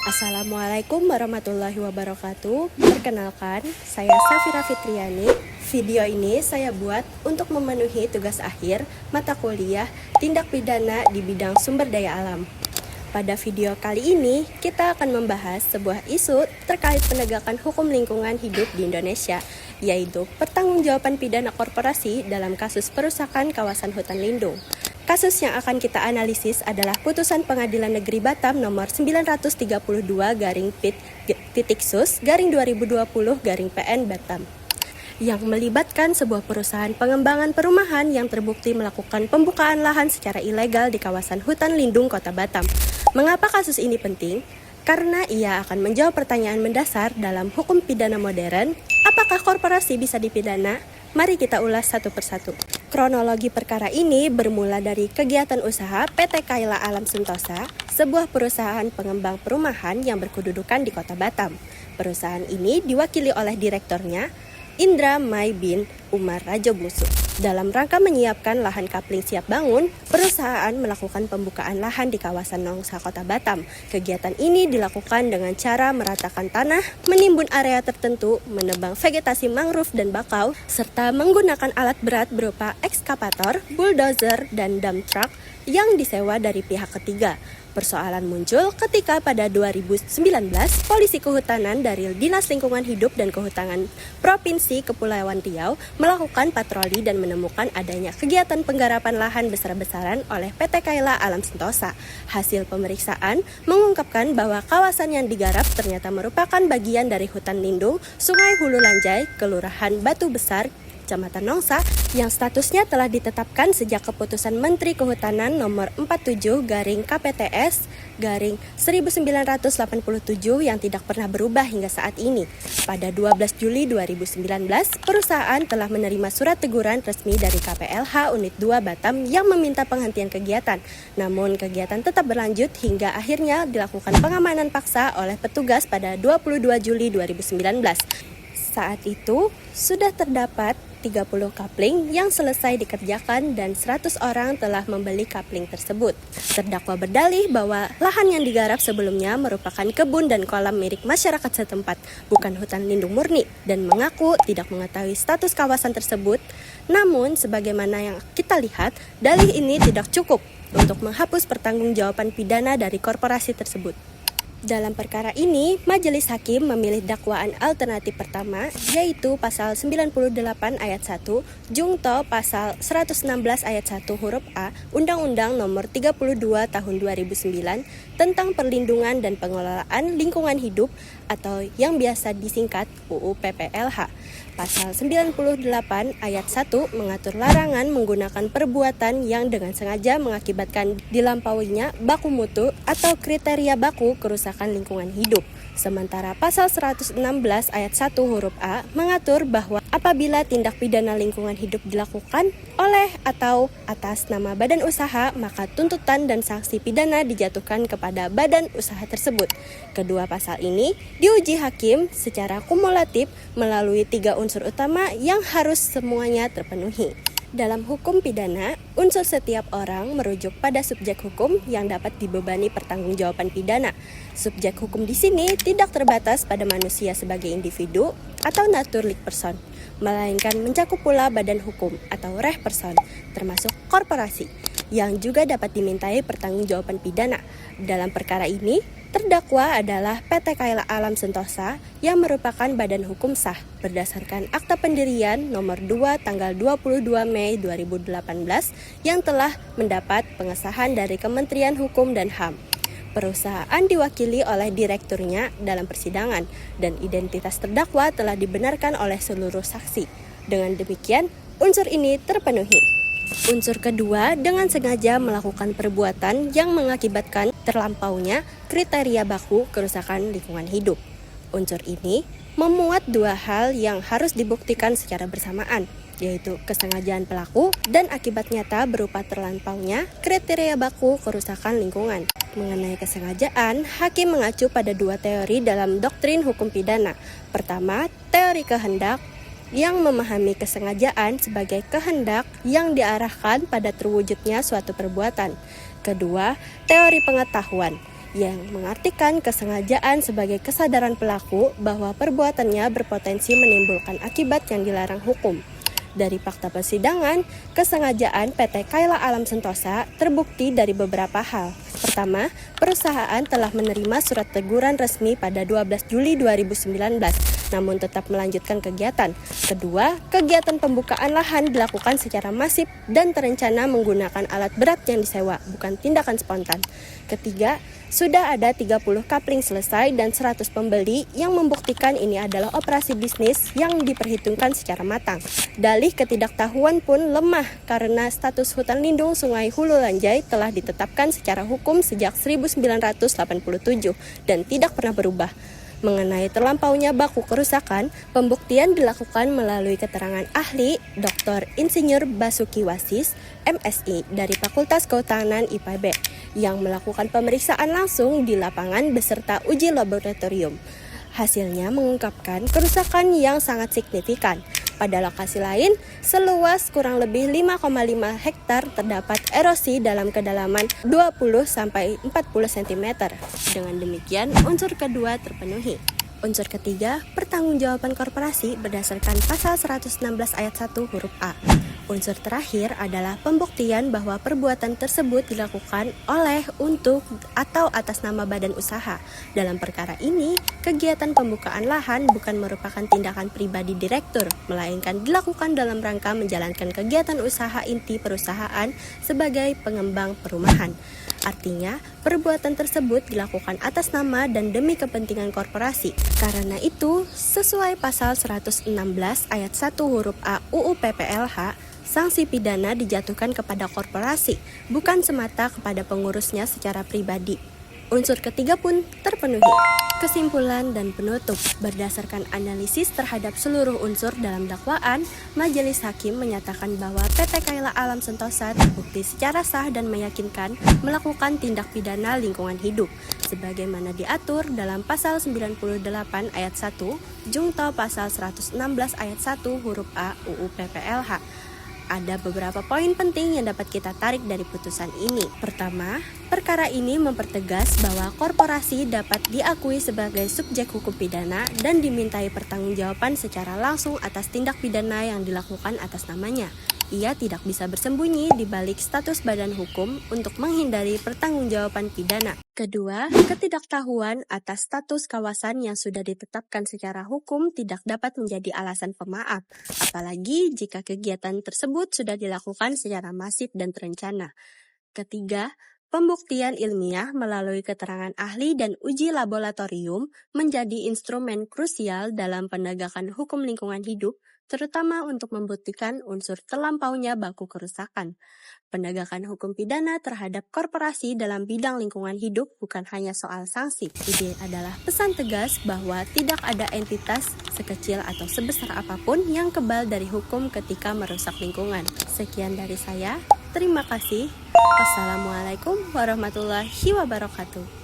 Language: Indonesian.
Assalamualaikum warahmatullahi wabarakatuh. Perkenalkan, saya Safira Fitriani. Video ini saya buat untuk memenuhi tugas akhir mata kuliah Tindak Pidana di bidang sumber daya alam. Pada video kali ini, kita akan membahas sebuah isu terkait penegakan hukum lingkungan hidup di Indonesia, yaitu pertanggungjawaban pidana korporasi dalam kasus perusakan kawasan hutan lindung. Kasus yang akan kita analisis adalah putusan Pengadilan Negeri Batam nomor 932-Pit-Sus-2020-PN Batam yang melibatkan sebuah perusahaan pengembangan perumahan yang terbukti melakukan pembukaan lahan secara ilegal di kawasan hutan lindung Kota Batam. Mengapa kasus ini penting? Karena ia akan menjawab pertanyaan mendasar dalam hukum pidana modern, apakah korporasi bisa dipidana? Mari kita ulas satu persatu. Kronologi perkara ini bermula dari kegiatan usaha PT Kaila Alam Sentosa, sebuah perusahaan pengembang perumahan yang berkedudukan di Kota Batam. Perusahaan ini diwakili oleh direkturnya, Indra Mai bin Umar Rajobungsu. Dalam rangka menyiapkan lahan kapling siap bangun, perusahaan melakukan pembukaan lahan di kawasan Nongsa Kota Batam. Kegiatan ini dilakukan dengan cara meratakan tanah, menimbun area tertentu, menebang vegetasi mangrove dan bakau, serta menggunakan alat berat berupa ekskavator, bulldozer, dan dump truck yang disewa dari pihak ketiga. Persoalan muncul ketika pada 2019, Polisi Kehutanan dari Dinas Lingkungan Hidup dan Kehutanan Provinsi Kepulauan Riau melakukan patroli dan menemukan adanya kegiatan penggarapan lahan besar-besaran oleh PT Kaila Alam Sentosa. Hasil pemeriksaan mengungkapkan bahwa kawasan yang digarap ternyata merupakan bagian dari hutan lindung Sungai Hulu Lanjai, Kelurahan Batu Besar, Kecamatan Nongsa, yang statusnya telah ditetapkan sejak keputusan Menteri Kehutanan nomor 47/KPTS/1987 yang tidak pernah berubah hingga saat ini. Pada 12 Juli 2019, perusahaan telah menerima surat teguran resmi dari KPLH Unit 2 Batam yang meminta penghentian kegiatan. Namun kegiatan tetap berlanjut hingga akhirnya dilakukan pengamanan paksa oleh petugas pada 22 Juli 2019. Saat itu sudah terdapat 30 kapling yang selesai dikerjakan dan 100 orang telah membeli kapling tersebut. Terdakwa berdalih bahwa lahan yang digarap sebelumnya merupakan kebun dan kolam milik masyarakat setempat, bukan hutan lindung murni, dan mengaku tidak mengetahui status kawasan tersebut. Namun, sebagaimana yang kita lihat, dalih ini tidak cukup untuk menghapus pertanggungjawaban pidana dari korporasi tersebut. Dalam perkara ini, Majelis Hakim memilih dakwaan alternatif pertama, yaitu pasal 98 ayat 1, jungto pasal 116 ayat 1 huruf A, Undang-Undang nomor 32 tahun 2009 tentang perlindungan dan pengelolaan lingkungan hidup atau yang biasa disingkat UU PPLH. Pasal 98 ayat 1 mengatur larangan menggunakan perbuatan yang dengan sengaja mengakibatkan dilampauinya baku mutu atau kriteria baku kerusakan lingkungan hidup. Sementara pasal 116 ayat 1 huruf A mengatur bahwa apabila tindak pidana lingkungan hidup dilakukan oleh atau atas nama badan usaha, maka tuntutan dan sanksi pidana dijatuhkan kepada badan usaha tersebut. Kedua pasal ini diuji hakim secara kumulatif melalui 3 unsur utama yang harus semuanya terpenuhi. Dalam hukum pidana, unsur setiap orang merujuk pada subjek hukum yang dapat dibebani pertanggungjawaban pidana. Subjek hukum di sini tidak terbatas pada manusia sebagai individu atau naturlik person, melainkan mencakup pula badan hukum atau reh person, termasuk korporasi, yang juga dapat dimintai pertanggungjawaban pidana. Dalam perkara ini, terdakwa adalah PT Kaila Alam Sentosa yang merupakan badan hukum sah berdasarkan Akta Pendirian nomor 2 tanggal 22 Mei 2018 yang telah mendapat pengesahan dari Kementerian Hukum dan HAM. Perusahaan diwakili oleh direkturnya dalam persidangan dan identitas terdakwa telah dibenarkan oleh seluruh saksi. Dengan demikian, unsur ini terpenuhi. Unsur kedua, dengan sengaja melakukan perbuatan yang mengakibatkan terlampaunya kriteria baku kerusakan lingkungan hidup. Unsur ini memuat 2 hal yang harus dibuktikan secara bersamaan, yaitu kesengajaan pelaku dan akibat nyata berupa terlampaunya kriteria baku kerusakan lingkungan. Mengenai kesengajaan, hakim mengacu pada 2 teori dalam doktrin hukum pidana. Pertama, teori kehendak yang memahami kesengajaan sebagai kehendak yang diarahkan pada terwujudnya suatu perbuatan. Kedua, teori pengetahuan yang mengartikan kesengajaan sebagai kesadaran pelaku bahwa perbuatannya berpotensi menimbulkan akibat yang dilarang hukum. Dari fakta persidangan, kesengajaan PT Kaila Alam Sentosa terbukti dari beberapa hal. Pertama, perusahaan telah menerima surat teguran resmi pada 12 Juli 2019, namun tetap melanjutkan kegiatan. Kedua, kegiatan pembukaan lahan dilakukan secara masif dan terencana menggunakan alat berat yang disewa, bukan tindakan spontan. Ketiga, sudah ada 30 kapling selesai dan 100 pembeli yang membuktikan ini adalah operasi bisnis yang diperhitungkan secara matang. Dalih ketidaktahuan pun lemah karena status hutan lindung Sungai Hulu Lanjai telah ditetapkan secara hukum sejak 1987 dan tidak pernah berubah. Mengenai terlampaunya baku kerusakan, pembuktian dilakukan melalui keterangan ahli Dr. Insinyur Basuki Wasis, MSI dari Fakultas Kehutanan IPB yang melakukan pemeriksaan langsung di lapangan beserta uji laboratorium. Hasilnya mengungkapkan kerusakan yang sangat signifikan. Pada lokasi lain, seluas kurang lebih 5,5 hektar terdapat erosi dalam kedalaman 20-40 cm. Dengan demikian, unsur kedua terpenuhi. Unsur ketiga, pertanggungjawaban korporasi berdasarkan pasal 116 ayat 1 huruf A. Unsur terakhir adalah pembuktian bahwa perbuatan tersebut dilakukan oleh, untuk, atau atas nama badan usaha. Dalam perkara ini, kegiatan pembukaan lahan bukan merupakan tindakan pribadi direktur, melainkan dilakukan dalam rangka menjalankan kegiatan usaha inti perusahaan sebagai pengembang perumahan. Artinya, perbuatan tersebut dilakukan atas nama dan demi kepentingan korporasi. Karena itu, sesuai pasal 116 ayat 1 huruf A UU PPLH, sanksi pidana dijatuhkan kepada korporasi, bukan semata kepada pengurusnya secara pribadi. Unsur ketiga pun terpenuhi. Kesimpulan dan penutup. Berdasarkan analisis terhadap seluruh unsur dalam dakwaan, Majelis Hakim menyatakan bahwa PT Kaila Alam Sentosa terbukti secara sah dan meyakinkan melakukan tindak pidana lingkungan hidup sebagaimana diatur dalam pasal 98 ayat 1 jungto pasal 116 ayat 1 huruf A UU PPLH. Ada beberapa poin penting yang dapat kita tarik dari putusan ini. Pertama, perkara ini mempertegas bahwa korporasi dapat diakui sebagai subjek hukum pidana dan dimintai pertanggungjawaban secara langsung atas tindak pidana yang dilakukan atas namanya. Ia tidak bisa bersembunyi di balik status badan hukum untuk menghindari pertanggungjawaban pidana. Kedua, ketidaktahuan atas status kawasan yang sudah ditetapkan secara hukum tidak dapat menjadi alasan pemaaf, apalagi jika kegiatan tersebut sudah dilakukan secara masif dan terencana. Ketiga, pembuktian ilmiah melalui keterangan ahli dan uji laboratorium menjadi instrumen krusial dalam penegakan hukum lingkungan hidup, terutama untuk membuktikan unsur terlampaunya baku kerusakan. Penegakan hukum pidana terhadap korporasi dalam bidang lingkungan hidup bukan hanya soal sanksi. Ini adalah pesan tegas bahwa tidak ada entitas sekecil atau sebesar apapun yang kebal dari hukum ketika merusak lingkungan. Sekian dari saya. Terima kasih. Wassalamualaikum warahmatullahi wabarakatuh.